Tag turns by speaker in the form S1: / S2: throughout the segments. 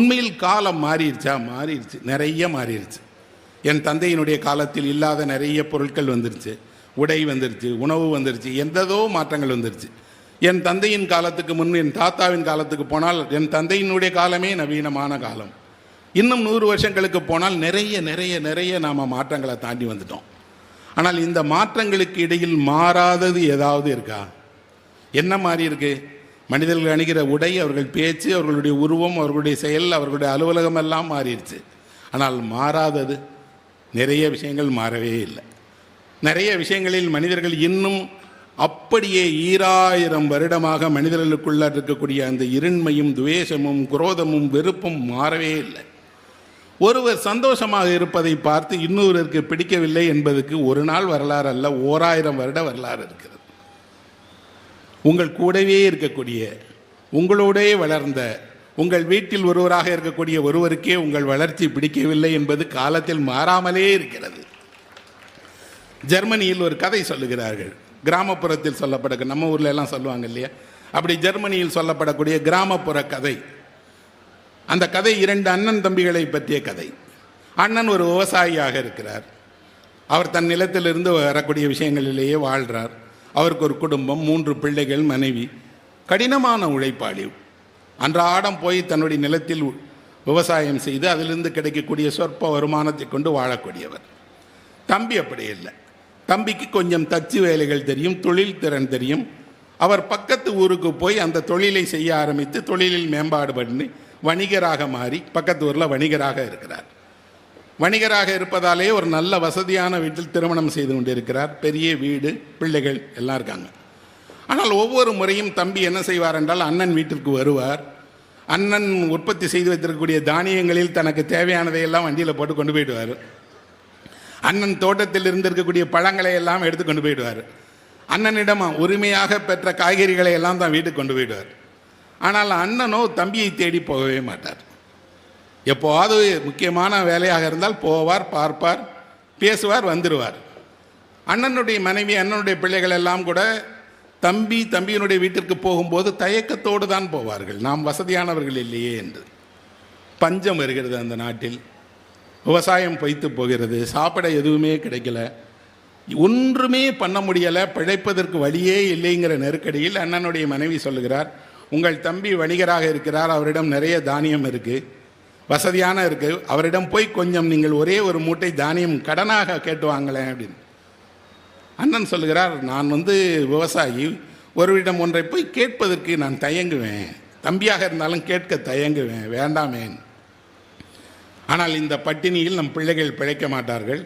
S1: உண்மையில் காலம் மாறிடுச்சா? மாறிடுச்சு, நிறைய மாறிடுச்சு. என் தந்தையினுடைய காலத்தில் இல்லாத நிறைய பொருட்கள் வந்துருச்சு, உடை வந்துருச்சு, உணவு வந்துருச்சு, எந்ததோ மாற்றங்கள் வந்துருச்சு. என் தந்தையின் காலத்துக்கு முன் என் தாத்தாவின் காலத்துக்கு போனால் என் தந்தையினுடைய காலமே நவீனமான காலம். இன்னும் 100 வருஷங்களுக்கு போனால் நிறைய நிறைய நிறைய நாம் மாற்றங்களை தாண்டி வந்துட்டோம். ஆனால் இந்த மாற்றங்களுக்கு இடையில் மாறாதது ஏதாவது இருக்கா? என்ன மாறி இருக்கு? மனிதர்கள் அணிகிற உடை, அவர்கள் பேச்சு, அவர்களுடைய உருவம், அவர்களுடைய செயல், அவர்களுடைய அலுவலகம் எல்லாம் மாறிடுச்சு. ஆனால் மாறாதது நிறைய விஷயங்கள் மாறவே இல்லை. நிறைய விஷயங்களில் மனிதர்கள் இன்னும் அப்படியே 2000 வருடமாக மனிதர்களுக்குள்ள இருக்கக்கூடிய அந்த இருண்மையும் துவேஷமும் குரோதமும் வெறுப்பும் மாறவே இல்லை. ஒருவர் சந்தோஷமாக இருப்பதை பார்த்து இன்னொருவருக்கு பிடிக்கவில்லை என்பதற்கு ஒரு நாள் வரலாறு அல்ல, 1000 வருட வரலாறு இருக்கிறது. உங்கள் கூடவே இருக்கக்கூடிய, உங்களோடே வளர்ந்த, உங்கள் வீட்டில் ஒருவராக இருக்கக்கூடிய ஒருவருக்கே உங்கள் வளர்ச்சி பிடிக்கவில்லை என்பது காலத்தில் மாறாமலே இருக்கிறது. ஜெர்மனியில் ஒரு கதை சொல்லுகிறார்கள், கிராமப்புறத்தில் சொல்லப்பட, நம்ம ஊர்ல எல்லாம் சொல்லுவாங்க இல்லையா, அப்படி ஜெர்மனியில் சொல்லப்படக்கூடிய கிராமப்புற கதை. அந்த கதை 2 அண்ணன் தம்பிகளை பற்றிய கதை. அண்ணன் ஒரு விவசாயியாக இருக்கிறார். அவர் தன் நிலத்திலிருந்து வரக்கூடிய விஷயங்களிலேயே வாழ்கிறார். அவருக்கு ஒரு குடும்பம், 3 பிள்ளைகள், மனைவி. கடினமான உழைப்பாளி. அன்றாடம் போய் தன்னுடைய நிலத்தில் விவசாயம் செய்து அதிலிருந்து கிடைக்கக்கூடிய சொற்ப வருமானத்தை கொண்டு வாழக்கூடியவர். தம்பி அப்படி இல்லை. தம்பிக்கு கொஞ்சம் தச்சு வேலைகள் தெரியும், தொழில் திறன் தெரியும். அவர் பக்கத்து ஊருக்கு போய் அந்த தொழிலை செய்ய ஆரம்பித்து தொழிலில் மேம்பாடு பண்ணி வணிகராக மாறி பக்கத்து ஊரில் வணிகராக இருக்கிறார். வணிகராக இருப்பதாலே ஒரு நல்ல வசதியான வீட்டில் திருமணம் செய்து கொண்டிருக்கிறார். பெரிய வீடு, பிள்ளைகள் எல்லாம் இருக்காங்க. ஆனால் ஒவ்வொரு முறையும் தம்பி என்ன செய்வார் என்றால், அண்ணன் வீட்டிற்கு வருவார். அண்ணன் உற்பத்தி செய்து வைத்திருக்கக்கூடிய தானியங்களில் தனக்கு தேவையானதை எல்லாம் வண்டியில் போட்டு கொண்டு போயிடுவார். அண்ணன் தோட்டத்தில் இருந்திருக்கக்கூடிய பழங்களை எல்லாம் எடுத்து கொண்டு போயிடுவார். அண்ணனிடம் உரிமையாக பெற்ற காய்கறிகளை எல்லாம் தான் வீட்டுக்கு கொண்டு போயிடுவார். ஆனால் அண்ணனோ தம்பியை தேடி போகவே மாட்டார். எப்போவாது முக்கியமான வேலையாக இருந்தால் போவார், பார்ப்பார், பேசுவார், வந்துடுவார். அண்ணனுடைய மனைவி, அண்ணனுடைய பிள்ளைகள் எல்லாம் கூட தம்பியினுடைய வீட்டிற்கு போகும்போது தயக்கத்தோடு தான் போவார்கள், நாம் வசதியானவர்கள் இல்லையே என்று. பஞ்சம் வருகிறது அந்த நாட்டில், விவசாயம் பொய்த்து போகிறது, சாப்பிட எதுவுமே கிடைக்கல, ஒன்றுமே பண்ண முடியலை, பிழைப்பதற்கு வழியே இல்லைங்கிற நெருக்கடியில் அண்ணனுடைய மனைவி சொல்லுகிறார், உங்கள் தம்பி வணிகராக இருக்கிறார், அவரிடம் நிறைய தானியம் இருக்குது, வசதியான இருக்குது, அவரிடம் போய் கொஞ்சம் நீங்கள் ஒரே ஒரு மூட்டை தானியம் கடனாக கேட்டு வாங்கலேன் அப்படின்னு. அண்ணன் சொல்லுகிறார், நான் விவசாயி, ஒருவரிடம் ஒன்றை போய் கேட்பதற்கு நான் தயங்குவேன், தம்பியாக இருந்தாலும் கேட்க தயங்குவேன், வேண்டாமேன். ஆனால் இந்த பட்டினியில் நம் பிள்ளைகள் பிழைக்க மாட்டார்கள்,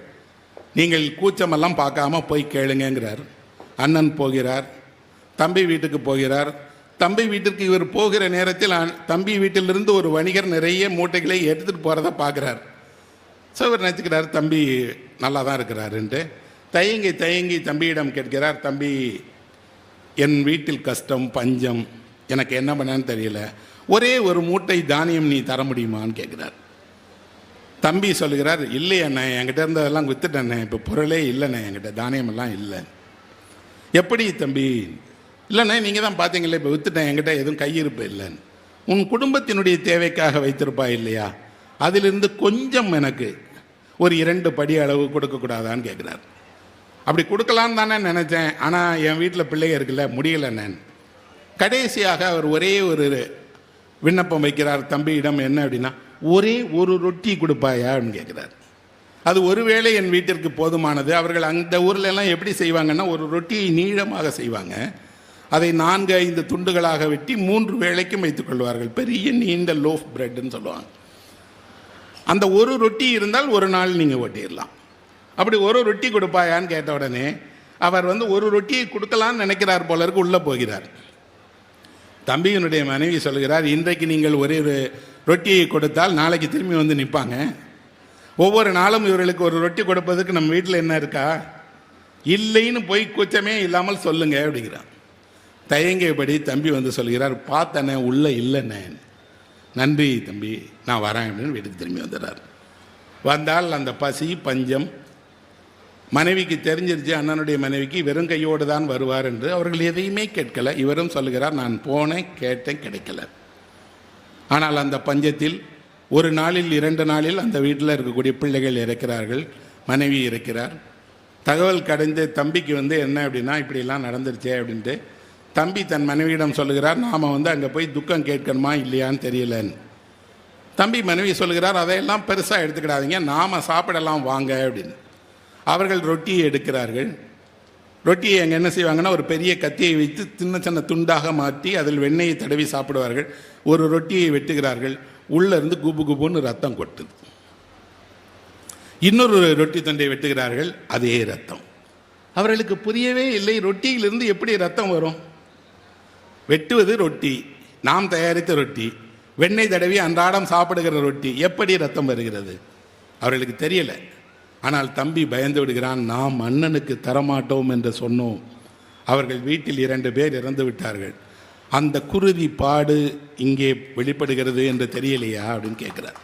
S1: நீங்கள் கூச்சமெல்லாம் பார்க்காம போய் கேளுங்கிறார். அண்ணன் போகிறார், தம்பி வீட்டுக்கு போகிறார். தம்பி வீட்டிற்கு இவர் போகிற நேரத்தில் தம்பி வீட்டிலிருந்து ஒரு வணிகர் நிறைய மூட்டைகளை எடுத்துகிட்டு போகிறத பார்க்குறார். ஸோ இவர் நினச்சிக்கிறார் தம்பி நல்லா தான் இருக்கிறாருன்ட்டு. தயங்கி தம்பியிடம் கேட்கிறார், தம்பி என் வீட்டில் கஷ்டம், பஞ்சம், எனக்கு என்ன பண்ணான்னு தெரியல, ஒரே ஒரு மூட்டை தானியம் நீ தர முடியுமான்னு கேட்குறார். தம்பி சொல்லுகிறார், இல்லை அண்ணே, என்கிட்ட இருந்ததெல்லாம் வித்துட்டண்ணே, இப்போ பொருளே இல்லைண்ணே, என்கிட்ட தானியமெல்லாம் இல்லை. எப்படி தம்பி? இல்லைண்ணே, நீங்கள் தான் பார்த்தீங்களே, இப்போ வித்துட்டேன், என்கிட்ட எதுவும் கையிருப்பு இல்லைன்னு. உன் குடும்பத்தினுடைய தேவைக்காக வைத்திருப்பா இல்லையா, அதிலிருந்து கொஞ்சம் எனக்கு ஒரு 2 படி அளவு கொடுக்கக்கூடாதான்னு கேட்குறார். அப்படி கொடுக்கலான்னு தானே நினச்சேன், ஆனால் என் வீட்டில் பிள்ளைங்க இருக்குல்ல, முடியலைண்ணே. கடைசியாக அவர் ஒரே ஒரு விண்ணப்பம் வைக்கிறார் தம்பியிடம். என்ன அப்படின்னா, ஒரே ஒரு ரொட்டி கொடுப்பாயா அப்படின்னு கேட்குறார். அது ஒருவேளை என் வீட்டிற்கு போதுமானது. அவர்கள் அந்த ஊரில் எல்லாம் எப்படி செய்வாங்கன்னா, ஒரு ரொட்டியை நீளமாக செய்வாங்க, அதை 4-5 துண்டுகளாக வெட்டி 3 வேளைக்கும் வைத்துக் கொள்வார்கள். பெரிய நீண்ட லோஃப் பிரெட்னு சொல்லுவாங்க. அந்த ஒரு ரொட்டி இருந்தால் ஒரு நாள் நீங்கள் ஓட்டிடலாம். அப்படி ஒரு ரொட்டி கொடுப்பாயான்னு கேட்ட உடனே அவர் ஒரு ரொட்டியை கொடுக்கலான்னு நினைக்கிறார் போல இருக்கு, உள்ளே போகிறார். தம்பியினுடைய மனைவி சொல்கிறார், இன்றைக்கு நீங்கள் ஒரே ரொட்டியை கொடுத்தால் நாளைக்கு திரும்பி நிற்பாங்க, ஒவ்வொரு நாளும் இவர்களுக்கு ஒரு ரொட்டி கொடுப்பதுக்கு நம்ம வீட்டில் என்ன இருக்கா, இல்லைன்னு போய் கூச்சமே இல்லாமல் சொல்லுங்க அப்படிங்கிறார். தயங்கியபடி தம்பி சொல்கிறார், பார்த்தனே உள்ள இல்லைண்ணே, நன்றி தம்பி, நான் வரேன் அப்படின்னு வீட்டுக்கு திரும்பி வந்துடுறார். வந்தால் அந்த பசி பஞ்சம் மனைவிக்கு தெரிஞ்சிருச்சு. அண்ணனுடைய மனைவிக்கு வெறும் கையோடு தான் வருவார் என்று அவர்கள் எதையுமே கேட்கல. இவரும் சொல்லுகிறார், நான் போனேன், கேட்டேன், கிடைக்கல. ஆனால் அந்த பஞ்சத்தில் ஒரு நாளில் 2 நாளில் அந்த வீட்டில் இருக்கக்கூடிய பிள்ளைகள் இறக்கிறார்கள், மனைவி இறக்கிறார். தகவல் கடைந்து தம்பிக்கு என்ன அப்படின்னா இப்படிலாம் நடந்துருச்சே அப்படின்ட்டு தம்பி தன் மனைவியிடம் சொல்லுகிறார், நாம் அங்கே போய் துக்கம் கேட்கணுமா இல்லையான்னு தெரியலன்னு. தம்பி மனைவி சொல்லுகிறார், அதையெல்லாம் பெருசாக எடுத்துக்கிடாதீங்க, நாம் சாப்பிடலாம் வாங்க அப்படின்னு. அவர்கள் ரொட்டியை எடுக்கிறார்கள். ரொட்டியை அங்கே என்ன செய்வாங்கன்னா ஒரு பெரிய கத்தியை வைத்து சின்ன சின்ன துண்டாக மாற்றி அதில் வெண்ணெயை தடவி சாப்பிடுவார்கள். ஒரு ரொட்டியை வெட்டுகிறார்கள், உள்ளேருந்து குபு குபுன்னு ரத்தம் கொட்டுது. இன்னொரு ரொட்டி துண்டை வெட்டுகிறார்கள், அதே ரத்தம். அவர்களுக்கு புரியவே இல்லை, ரொட்டியிலிருந்து எப்படி ரத்தம் வரும்? வெட்டுவது ரொட்டி, நாம் தயாரித்த ரொட்டி, வெண்ணெய் தடவி அன்றாடம் சாப்பிடுகிற ரொட்டி, எப்படி ரத்தம் வருகிறது? அவர்களுக்கு தெரியலை. ஆனால் தம்பி பயந்து விடுகிறான், நாம் அண்ணனுக்கு தரமாட்டோம் என்று சொன்னோம், அவர்கள் வீட்டில் 2 பேர் இறந்து விட்டார்கள், அந்த குருதி பாடு இங்கே வெளிப்படுகிறது என்று தெரியலையா அப்படின்னு கேட்குறார்.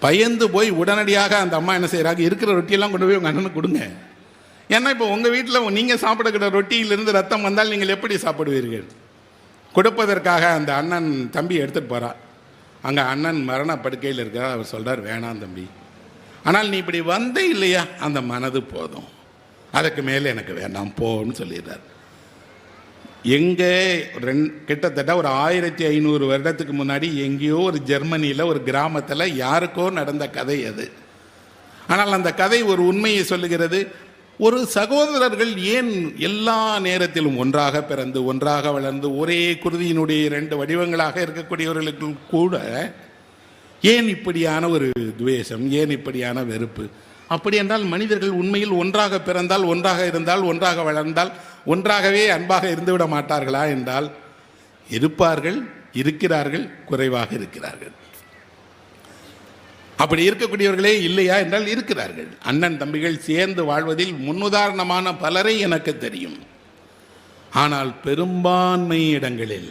S1: பயந்து போய் உடனடியாக அந்த அம்மா என்ன செய்கிறாங்க, இருக்கிற ரொட்டியெல்லாம் கொண்டு போய் உங்கள் அண்ணனுக்கு கொடுங்க. ஏன்னா இப்போ உங்கள் வீட்டில் நீங்கள் சாப்பிடுகிற ரொட்டியிலிருந்து ரத்தம் வந்தால் நீங்கள் எப்படி சாப்பிடுவீர்கள்? கொடுப்பதற்காக அந்த அண்ணன் தம்பி எடுத்துகிட்டு போகிறார். அங்கே அண்ணன் மரண படுக்கையில் இருக்கிறார். அவர் சொல்கிறார், வேணாம் தம்பி, ஆனால் நீ இப்படி வந்தே இல்லையா, அந்த மனது போதும், அதுக்கு மேலே எனக்கு வேண்டாம் போன்னு சொல்லிடுறார். எங்கே கிட்டத்தட்ட ஒரு 1500 வருடத்துக்கு முன்னாடி எங்கேயோ ஒரு ஜெர்மனியில் ஒரு கிராமத்தில் யாருக்கோ நடந்த கதை அது. ஆனால் அந்த கதை ஒரு உண்மையை சொல்லுகிறது. ஒரு சகோதரர்கள் ஏன் எல்லா நேரத்திலும் ஒன்றாக பிறந்து ஒன்றாக வளர்ந்து ஒரே குருதியினுடைய 2 வடிவங்களாக இருக்கக்கூடியவர்களுக்கு கூட ஏன் இப்படியான ஒரு துவேஷம், ஏன் இப்படியான வெறுப்பு? அப்படி என்றால் மனிதர்கள் உண்மையில் ஒன்றாக பிறந்தால், ஒன்றாக இருந்தால், ஒன்றாக வளர்ந்தால் ஒன்றாகவே அன்பாக இருந்துவிட மாட்டார்களா என்றால் இருப்பார்கள், இருக்கிறார்கள், குறைவாக இருக்கிறார்கள். அப்படி இருக்கக்கூடியவர்களே இல்லையா என்றால் இருக்கிறார்கள். அண்ணன் தம்பிகள் சேர்ந்து வாழ்வதில் முன்னுதாரணமான பலரை எனக்கு தெரியும். ஆனால் பெரும்பான்மை இடங்களில்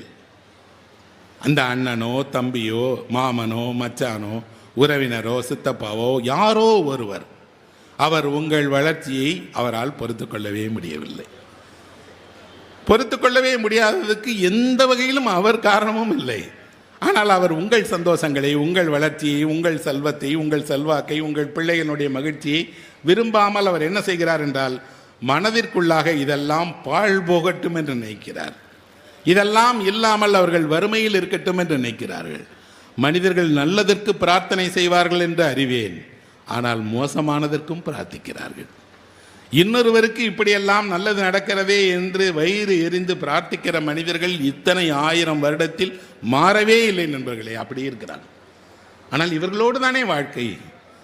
S1: அந்த அண்ணனோ தம்பியோ மாமனோ மச்சானோ உறவினரோ சித்தப்பாவோ யாரோ ஒருவர் அவர் உங்கள் வளர்ச்சியை அவரால் பொறுத்து கொள்ளவே முடியவில்லை. பொறுத்து கொள்ளவே முடியாததுக்கு எந்த வகையிலும் அவர் காரணமும் இல்லை. ஆனால் அவர் உங்கள் சந்தோஷங்களை, உங்கள் வளர்ச்சியை, உங்கள் செல்வத்தை, உங்கள் செல்வாக்கை, உங்கள் பிள்ளைகளுடைய மகிழ்ச்சியை விரும்பாமல் அவர் என்ன செய்கிறார் என்றால் மனதிற்குள்ளாக இதெல்லாம் பாழ் போகட்டும் என்று நினைக்கிறார். இதெல்லாம் இல்லாமல் அவர்கள் வறுமையில் இருக்கட்டும் என்று நினைக்கிறார்கள். மனிதர்கள் நல்லதற்கு பிரார்த்தனை செய்வார்கள் என்று அறிவேன், ஆனால் மோசமானதற்கும் பிரார்த்திக்கிறார்கள். இன்னொருவருக்கு இப்படியெல்லாம் நல்லது நடக்கிறதே என்று வயிறு எரிந்து பிரார்த்திக்கிற மனிதர்கள் இத்தனை 1000 வருடத்தில் மாறவே இல்லை நண்பர்களே, அப்படி இருக்கிறார்கள். ஆனால் இவர்களோடு தானே வாழ்க்கை.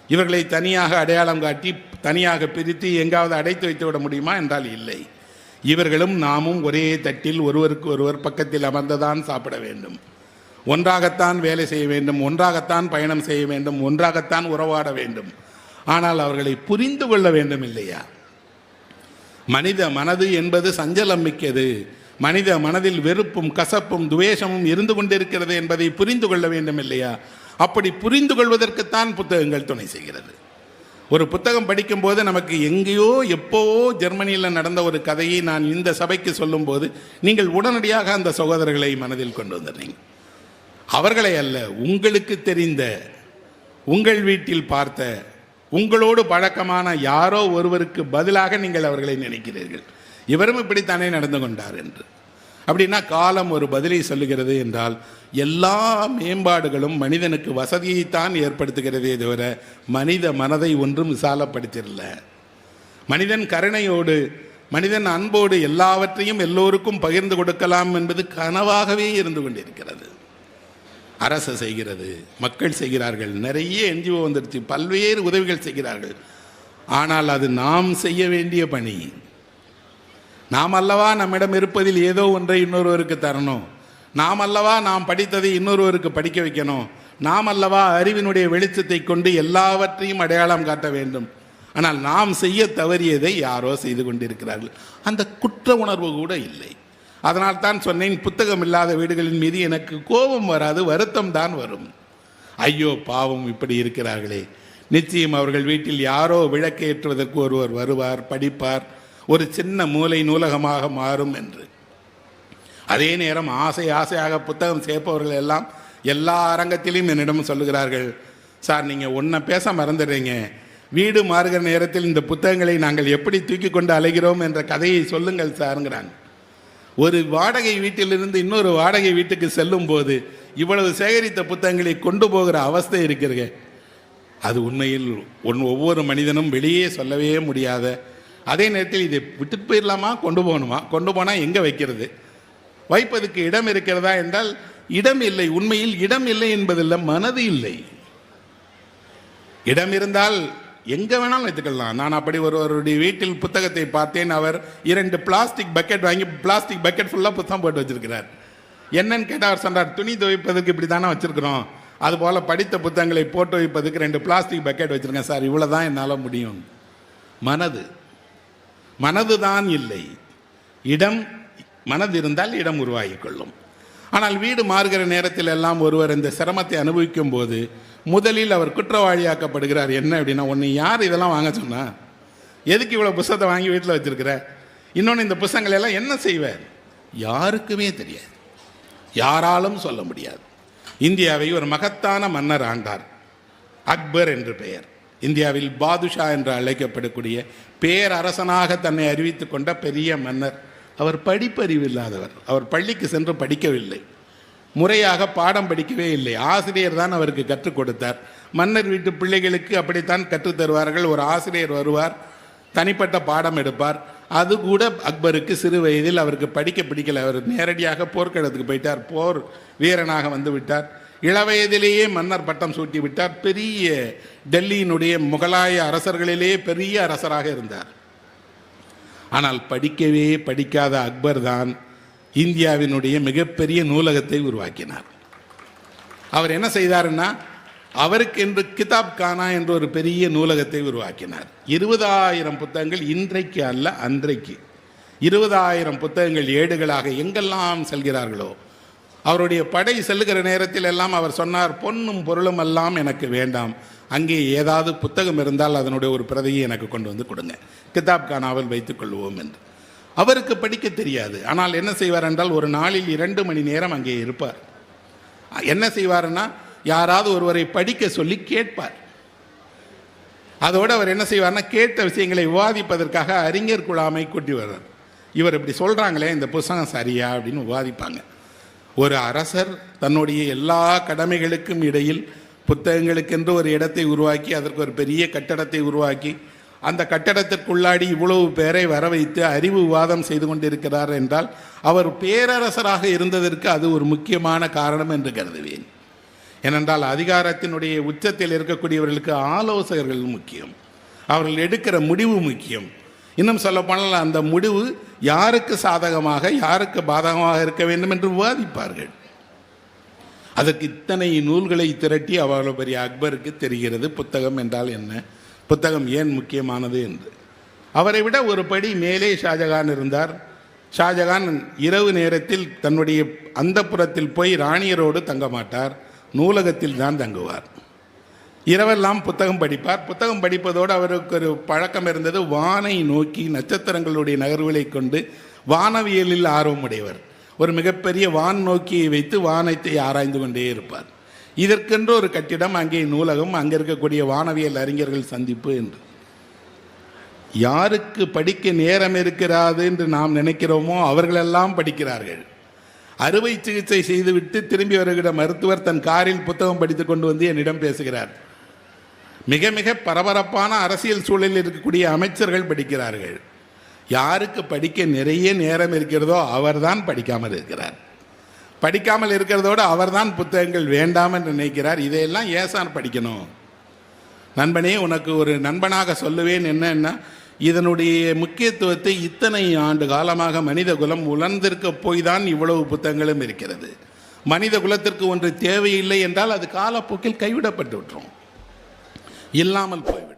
S1: இவர்களை தனியாக அடையாளம் காட்டி தனியாக பிரித்து எங்காவது அடைத்து வைத்து விட முடியுமா என்றால் இல்லை. இவர்களும் நாமும் ஒரே தட்டில் ஒருவருக்கு ஒருவர் பக்கத்தில் அமர்ந்துதான் சாப்பிட வேண்டும், ஒன்றாகத்தான் வேலை செய்ய வேண்டும், ஒன்றாகத்தான் பயணம் செய்ய வேண்டும், ஒன்றாகத்தான் உறவாட வேண்டும். ஆனால் அவர்களை புரிந்து கொள்ள வேண்டும் இல்லையா? மனித மனது என்பது சஞ்சலம் மிக்கது. மனித மனதில் வெறுப்பும் கசப்பும் துவேஷமும் இருந்து கொண்டிருக்கிறது என்பதை புரிந்து கொள்ள வேண்டும் இல்லையா? அப்படி புரிந்து கொள்வதற்குத்தான் புத்தகங்கள் துணை செய்கிறது. ஒரு புத்தகம் படிக்கும்போது நமக்கு எங்கேயோ எப்போவோ ஜெர்மனியில் நடந்த ஒரு கதையை நான் இந்த சபைக்கு சொல்லும்போது நீங்கள் உடனடியாக அந்த சகோதரர்களை மனதில் கொண்டு வந்துடுறீங்க. அவர்களை அல்ல, உங்களுக்கு தெரிந்த, உங்கள் வீட்டில் பார்த்த, உங்களோடு பழக்கமான யாரோ ஒருவருக்கு பதிலாக நீங்கள் அவர்களை நினைக்கிறீர்கள். இவரும் இப்படித்தானே நடந்து கொண்டார் என்று. அப்படின்னா காலம் ஒரு பதிலை சொல்லுகிறது என்றால் எல்லா மேம்பாடுகளும் மனிதனுக்கு வசதியைத்தான் ஏற்படுத்துகிறதே தவிர மனித மனதை ஒன்றும் விசாலப்படுத்திடல. மனிதன் கருணையோடு, மனிதன் அன்போடு எல்லாவற்றையும் எல்லோருக்கும் பகிர்ந்து கொடுக்கலாம் என்பது கனவாகவே இருந்து கொண்டிருக்கிறது. அரசு செய்கிறது, மக்கள் செய்கிறார்கள், நிறைய என்ஜிஓ வந்துடுச்சு, பல்வேறு உதவிகள் செய்கிறார்கள். ஆனால் அது நாம் செய்ய வேண்டிய பணி. நாம் அல்லவா நம்மிடம் இருப்பதில் ஏதோ ஒன்றை இன்னொருவருக்கு தரணும், நாம் அல்லவா நாம் படித்ததை இன்னொருவருக்கு படிக்க வைக்கணும், நாம் அல்லவா அறிவினுடைய வெளிச்சத்தை கொண்டு எல்லாவற்றையும் அடையாளம் காட்ட வேண்டும். ஆனால் நாம் செய்ய தவறியதை யாரோ செய்து கொண்டிருக்கிறார்கள். அந்த குற்ற உணர்வு கூட இல்லை. அதனால் தான் சொன்னேன், புத்தகம் இல்லாத வீடுகளின் மீது எனக்கு கோபம் வராது, வருத்தம் தான் வரும். ஐயோ பாவம் இப்படி இருக்கிறார்களே. நிச்சயம் அவர்கள் வீட்டில் யாரோ விளக்கேற்றுவதற்கு ஒருவர் வருவார், படிப்பார், ஒரு சின்ன மூலை நூலகமாக மாறும் என்று. அதே நேரம் ஆசையாக புத்தகம் சேர்ப்பவர்கள் எல்லாம் எல்லா அரங்கத்திலையும் என்னிடம் சொல்லுகிறார்கள், சார் நீங்கள் ஒன்றை பேச மறந்துடுறீங்க, வீடு மாறுகிற நேரத்தில் இந்த புத்தகங்களை நாங்கள் எப்படி தூக்கி கொண்டு அலைகிறோம் என்ற கதையை சொல்லுங்கள் சாருங்கிறாங்க. ஒரு வாடகை வீட்டிலிருந்து இன்னொரு வாடகை வீட்டுக்கு செல்லும் போது இவ்வளவு சேகரித்த புத்தகங்களை கொண்டு போகிற அவஸ்தை இருக்கிறது. அது உண்மையில் ஒவ்வொரு மனிதனும் வெளியே சொல்லவே முடியாத, அதே நேரத்தில் இதை விட்டுட்டு போயிடலாமா, கொண்டு போகணுமா, கொண்டு போனால் எங்கே வைக்கிறது, வைப்பதுக்கு இடம் இருக்கிறதா என்றால் இடம் இல்லை. உண்மையில் இடம் இல்லை என்பதில்லை, மனது இல்லை. இடம் இருந்தால் எங்கே வேணாலும் வைத்துக்கலாம். நான் அப்படி ஒருவருடைய வீட்டில் புத்தகத்தை பார்த்தேன். அவர் 2 பிளாஸ்டிக் பக்கெட் வாங்கி பிளாஸ்டிக் பக்கெட் ஃபுல்லாக புத்தகம் போட்டு வச்சிருக்கிறார். என்னன்னு கேட்டால் அவர் சொன்னார், துணி துவைப்பதற்கு இப்படி தானே வச்சுருக்கிறோம், அதுபோல் படித்த புத்தகங்களை போட்டு வைப்பதற்கு 2 பிளாஸ்டிக் பக்கெட் வச்சுருக்கேன் சார், இவ்வளோ தான் என்னால் முடியும். மனது தான் இல்லை. இடம், மனது இருந்தால் இடம் உருவாகி கொள்ளும். ஆனால் வீடு மாறுகிற நேரத்தில் எல்லாம் ஒருவர் இந்த சிரமத்தை அனுபவிக்கும் போது முதலில் அவர் குற்றவாளியாக்கப்படுகிறார். என்ன அப்படின்னா, ஒன்று யார் இதெல்லாம் வாங்க சொன்னா, எதுக்கு இவ்வளோ புத்தகத்தை வாங்கி வீட்டில் வச்சுருக்கிற, இன்னொன்று இந்த புத்தகங்கள் எல்லாம் என்ன செய்வார், யாருக்குமே தெரியாது, யாராலும் சொல்ல முடியாது. இந்தியாவை ஒரு மகத்தான மன்னர் ஆண்டார், அக்பர் என்று பெயர். இந்தியாவில் பாதுஷா என்று அழைக்கப்படக்கூடிய பேரரசனாக தன்னை அறிவித்து கொண்ட பெரிய மன்னர். அவர் படிப்பறிவு இல்லாதவர். அவர் பள்ளிக்கு சென்று படிக்கவில்லை, முறையாக பாடம் படிக்கவே இல்லை. ஆசிரியர் தான் அவருக்கு கற்றுக் கொடுத்தார். மன்னர் வீட்டு பிள்ளைகளுக்கு அப்படித்தான் கற்றுத் தருவார்கள். ஒரு ஆசிரியர் வருவார், தனிப்பட்ட பாடம் எடுப்பார். அது கூட அக்பருக்கு சிறு வயதில் அவருக்கு படிக்க பிடிக்கல. அவர் நேரடியாக போர்க்களத்துக்கு போயிட்டார், போர் வீரனாக வந்து விட்டார். இளவயதிலேயே மன்னர் பட்டம் சூட்டி விட்டார். பெரிய டெல்லியினுடைய முகலாய அரசர்களிலேயே பெரிய அரசராக இருந்தார். ஆனால் படிக்கவே படிக்காத அக்பர் தான் இந்தியாவினுடைய மிகப்பெரிய நூலகத்தை உருவாக்கினார். அவர் என்ன செய்தாருன்னா, அவருக்கு என்று கிதாப் கானா என்ற ஒரு பெரிய நூலகத்தை உருவாக்கினார். 20,000 புத்தகங்கள், இன்றைக்கு அல்ல அன்றைக்கு 20,000 புத்தகங்கள் ஏடுகளாக எங்கெல்லாம் செல்கிறார்களோ. அவருடைய படை செல்லுகிற நேரத்தில் எல்லாம் அவர் சொன்னார், பொன்னும் பொருளும் எல்லாம் எனக்கு வேண்டாம், அங்கே ஏதாவது புத்தகம் இருந்தால் அதனுடைய ஒரு பிரதியை எனக்கு கொண்டு வந்து கொடுங்க, கிதாப் கானாவில் வைத்துக் கொள்வோம் என்று. அவருக்கு படிக்க தெரியாது. ஆனால் என்ன செய்வார் என்றால், ஒரு நாளில் 2 மணி நேரம் அங்கே இருப்பார். என்ன செய்வார்னா, யாராவது ஒருவரை படிக்க சொல்லி கேட்பார். அதோடு அவர் என்ன செய்வார்னா, கேட்ட விஷயங்களை விவாதிப்பதற்காக அறிஞர் குழாமை கூட்டி வர்றார். இவர் இப்படி சொல்கிறாங்களே, இந்த புத்தகம் சரியா அப்படின்னு விவாதிப்பாங்க. ஒரு அரசர் தன்னுடைய எல்லா கடமைகளுக்கும் இடையில் புத்தகங்களுக்கென்று ஒரு இடத்தை உருவாக்கி, அதற்கு ஒரு பெரிய கட்டடத்தை உருவாக்கி, அந்த கட்டடத்திற்குள்ளாடி இவ்வளவு பேரை வர வைத்து அறிவு விவாதம் செய்து கொண்டிருக்கிறார் என்றால், அவர் பேரரசராக இருந்ததற்கு அது ஒரு முக்கியமான காரணம் என்று கருதுவேன். ஏனென்றால் அதிகாரத்தினுடைய உச்சத்தில் இருக்கக்கூடியவர்களுக்கு ஆலோசகர்கள் முக்கியம், அவர்கள் எடுக்கிற முடிவு முக்கியம். இன்னும் சொல்லப்போனால் அந்த முடிவு யாருக்கு சாதகமாக யாருக்கு பாதகமாக இருக்க வேண்டும் என்று விவாதிப்பார்கள். அதற்கு இத்தனை நூல்களை திரட்டி அவ்வளோ பெரிய அக்பருக்கு தெரிகிறது புத்தகம் என்றால் என்ன, புத்தகம் ஏன் முக்கியமானது என்று. அவரை விட ஒரு படி மேலே ஷாஜகான் இருந்தார். ஷாஜகான் இரவு நேரத்தில் தன்னுடைய அந்தப்புறத்தில் போய் ராணியரோடு தங்க மாட்டார், நூலகத்தில் தான் தங்குவார். இரவெல்லாம் புத்தகம் படிப்பார். புத்தகம் படிப்பதோடு அவருக்கு ஒரு பழக்கம் இருந்தது, வானை நோக்கி நட்சத்திரங்களுடைய நகர்வுகளை கொண்டு வானவியலில் ஆர்வமுடையவர். ஒரு மிகப்பெரிய வான் நோக்கியை வைத்து வானத்தை ஆராய்ந்து கொண்டே இருப்பார். இதற்கென்று ஒரு கட்டிடம், அங்கே நூலகம், அங்கே இருக்கக்கூடிய வானவியல் அறிஞர்கள் சந்திப்பு என்று. யாருக்கு படிக்க நேரம் இருக்கிறாது என்று நாம் நினைக்கிறோமோ அவர்களெல்லாம் படிக்கிறார்கள். அறுவை சிகிச்சை செய்துவிட்டு திரும்பி வருகிற மருத்துவர் தன் காரில் புத்தகம் படித்து கொண்டு வந்து என்னிடம் பேசுகிறார். மிக மிக பரபரப்பான அரசியல் சூழலில் இருக்கக்கூடிய அமைச்சர்கள் படிக்கிறார்கள். யாருக்கு படிக்க நிறைய நேரம் இருக்கிறதோ அவர்தான் படிக்காமல் இருக்கிறார். படிக்காமல் இருக்கிறதோடு அவர்தான் புத்தகங்கள் வேண்டாம் என்று நினைக்கிறார். இதையெல்லாம் ஏசான் படிக்கணும். நண்பனே, உனக்கு ஒரு நண்பனாக சொல்லுவேன் என்னன்னா, இதனுடைய முக்கியத்துவத்தை இத்தனை ஆண்டு காலமாக மனித குலம் உணர்ந்திருக்க போய் தான் இவ்வளவு புத்தகங்களும் இருக்கிறது. மனித குலத்திற்கு ஒன்று தேவையில்லை என்றால் அது காலப்போக்கில் கைவிடப்பட்டு விட்டுரும், இல்லாமல் போய்விடும்.